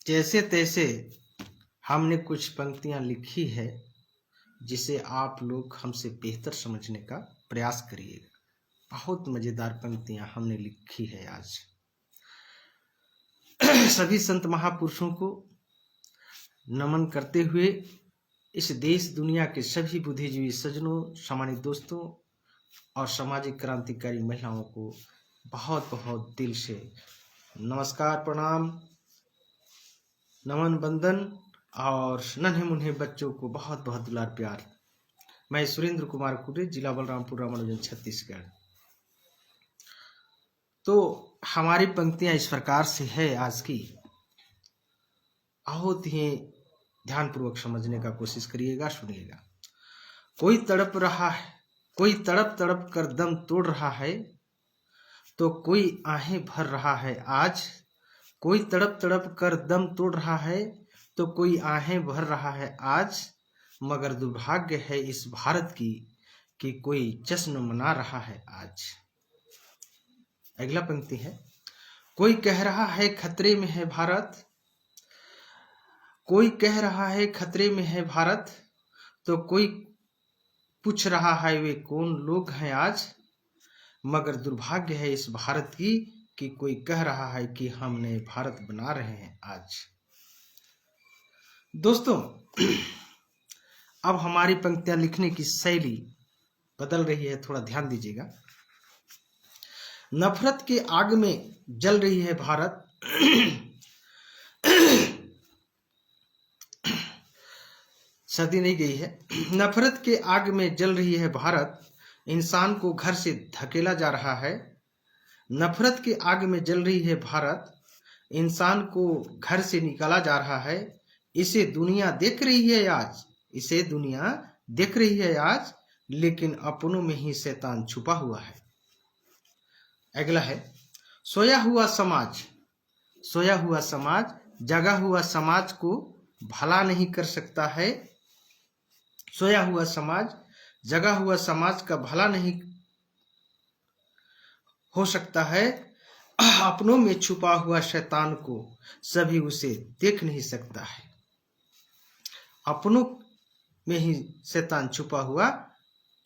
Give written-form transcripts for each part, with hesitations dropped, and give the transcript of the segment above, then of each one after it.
जैसे तैसे हमने कुछ पंक्तियां लिखी है जिसे आप लोग हमसे बेहतर समझने का प्रयास करिएगा। बहुत मजेदार पंक्तियां हमने लिखी है आज। सभी संत महापुरुषों को नमन करते हुए इस देश दुनिया के सभी बुद्धिजीवी सज्जनों, सामान्य दोस्तों और सामाजिक क्रांतिकारी महिलाओं को बहुत बहुत दिल से नमस्कार, प्रणाम, नमन, वंदन और नन्हे मुन्हे बच्चों को बहुत बहुत दुलार प्यार। मैं सुरेंद्र कुमार कुरे, जिला बलरामपुर, रामानुजन, छत्तीसगढ़। तो हमारी पंक्तियां इस प्रकार से है आज की, बहुत ही ध्यानपूर्वक समझने का कोशिश करिएगा, सुनिएगा। कोई तड़प रहा है, कोई तड़प तड़प कर दम तोड़ रहा है, तो कोई आहें भर रहा है आज। कोई तड़प तड़प कर दम तोड़ रहा है, तो कोई आहें भर रहा है आज। मगर दुर्भाग्य है इस भारत की कि कोई जश्न मना रहा है आज। अगला पंक्ति है, कोई कह रहा है खतरे में है भारत, कोई कह रहा है खतरे में है भारत, तो कोई पूछ रहा है वे कौन लोग हैं आज। मगर दुर्भाग्य है इस भारत की कि कोई कह रहा है कि हमने भारत बना रहे हैं आज। दोस्तों, अब हमारी पंक्तियां लिखने की शैली बदल रही है, थोड़ा ध्यान दीजिएगा। नफरत के आग में जल रही है भारत, सर्दी नहीं गई है। नफरत के आग में जल रही है भारत, इंसान को घर से धकेला जा रहा है। नफरत के आग में जल रही है भारत, इंसान को घर से निकाला जा रहा है। इसे दुनिया देख रही है आज, इसे दुनिया देख रही है आज, लेकिन अपनों में ही शैतान छुपा हुआ है। अगला है, सोया हुआ समाज, सोया हुआ समाज जगा हुआ समाज को भला नहीं कर सकता है। सोया हुआ समाज जगा हुआ समाज का भला नहीं हो सकता है। अपनों में छुपा हुआ शैतान को सभी उसे देख नहीं सकता है। अपनों में ही शैतान छुपा हुआ,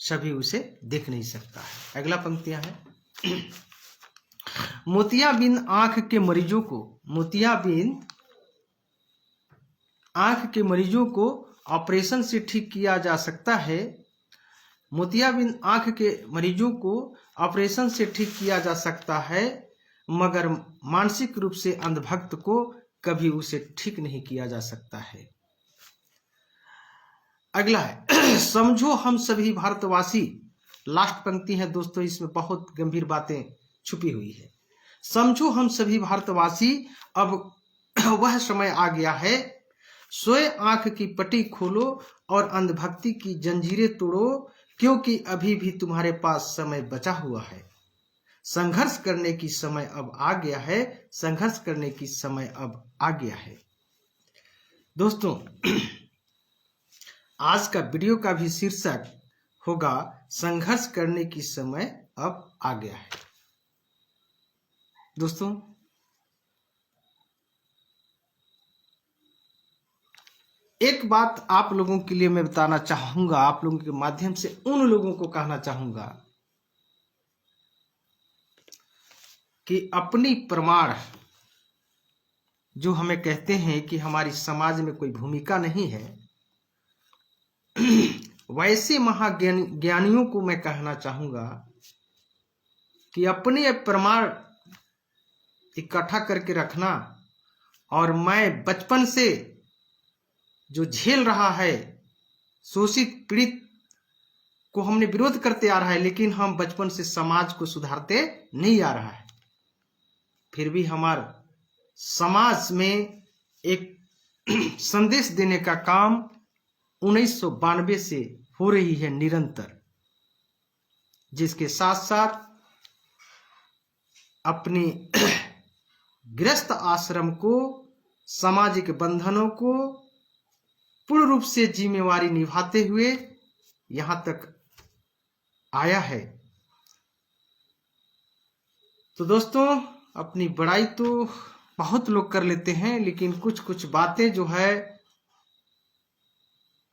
सभी उसे देख नहीं सकता है। अगला पंक्तियां है, मोतियाबिंद आंख के मरीजों को, मोतियाबिंद आंख के मरीजों को ऑपरेशन से ठीक किया जा सकता है। मोतियाबिंद आंख के मरीजों को ऑपरेशन से ठीक किया जा सकता है, मगर मानसिक रूप से अंधभक्त को कभी उसे ठीक नहीं किया जा सकता है। अगला है, समझो हम सभी भारतवासी। लास्ट पंक्ति है दोस्तों, इसमें बहुत गंभीर बातें छुपी हुई है। समझो हम सभी भारतवासी, अब वह समय आ गया है, सोए आंख की पट्टी खोलो और अंधभक्ति की जंजीरें तोड़ो, क्योंकि अभी भी तुम्हारे पास समय बचा हुआ है। संघर्ष करने की समय अब आ गया है, संघर्ष करने की समय अब आ गया है। दोस्तों, आज का वीडियो का भी शीर्षक होगा संघर्ष करने की समय अब आ गया है। दोस्तों, एक बात आप लोगों के लिए मैं बताना चाहूंगा, आप लोगों के माध्यम से उन लोगों को कहना चाहूंगा कि अपनी प्रमाण जो हमें कहते हैं कि हमारी समाज में कोई भूमिका नहीं है, वैसे महाज्ञानियों को मैं कहना चाहूंगा कि अपने प्रमाण इकट्ठा करके रखना। और मैं बचपन से जो झेल रहा है, शोषित पीड़ित को हमने विरोध करते आ रहा है, लेकिन हम बचपन से समाज को सुधारते नहीं आ रहा है। फिर भी हमारे समाज में एक संदेश देने का काम 1992 से हो रही है निरंतर, जिसके साथ साथ अपने गृहस्थ आश्रम को, सामाजिक बंधनों को पूर्ण रूप से जिम्मेवारी निभाते हुए यहां तक आया है। तो दोस्तों, अपनी बड़ाई तो बहुत लोग कर लेते हैं, लेकिन कुछ कुछ बातें जो है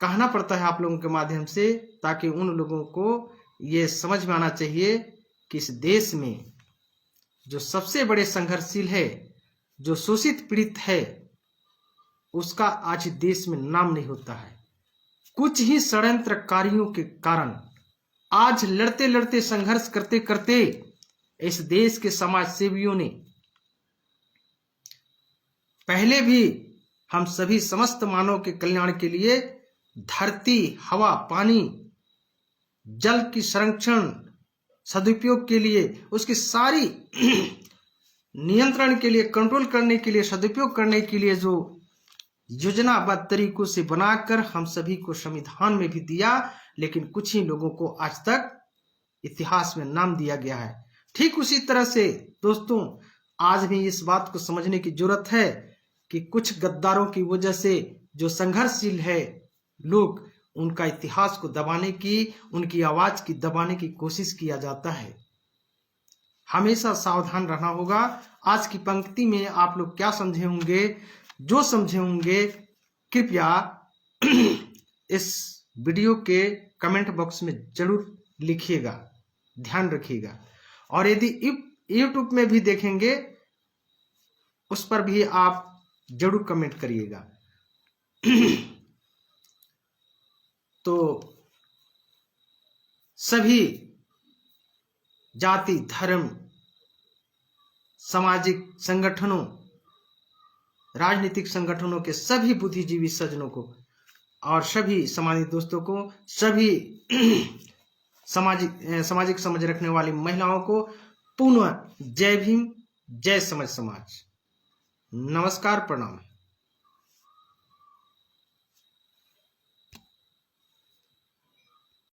कहना पड़ता है आप लोगों के माध्यम से, ताकि उन लोगों को ये समझ में आना चाहिए कि इस देश में जो सबसे बड़े संघर्षशील है, जो शोषित पीड़ित है, उसका आज देश में नाम नहीं होता है। कुछ ही षड्यंत्रकारियों के कारण आज लड़ते लड़ते, संघर्ष करते करते इस देश के समाज सेवियों ने पहले भी हम सभी समस्त मानव के कल्याण के लिए धरती, हवा, पानी, जल की संरक्षण, सदुपयोग के लिए, उसकी सारी नियंत्रण के लिए, कंट्रोल करने के लिए, सदुपयोग करने के लिए जो योजनाबद्ध तरीकों से बनाकर हम सभी को संविधान में भी दिया, लेकिन कुछ ही लोगों को आज तक इतिहास में नाम दिया गया है। ठीक उसी तरह से दोस्तों, आज भी इस बात को समझने की जरूरत है कि कुछ गद्दारों की वजह से जो संघर्षशील है लोग, उनका इतिहास को दबाने की, उनकी आवाज की दबाने की कोशिश किया जाता है। हमेशा सावधान रहना होगा। आज की पंक्ति में आप लोग क्या समझे होंगे? जो समझे होंगे कृपया इस वीडियो के कमेंट बॉक्स में जरूर लिखिएगा, ध्यान रखिएगा। और यदि यूट्यूब में भी देखेंगे उस पर भी आप जरूर कमेंट करिएगा। तो सभी जाति, धर्म, सामाजिक संगठनों, राजनीतिक संगठनों के सभी बुद्धिजीवी सज्जनों को और सभी समाजी दोस्तों को, सभी सामाजिक समझ रखने वाली महिलाओं को पुनः जय भीम, जय समाज। नमस्कार, प्रणाम।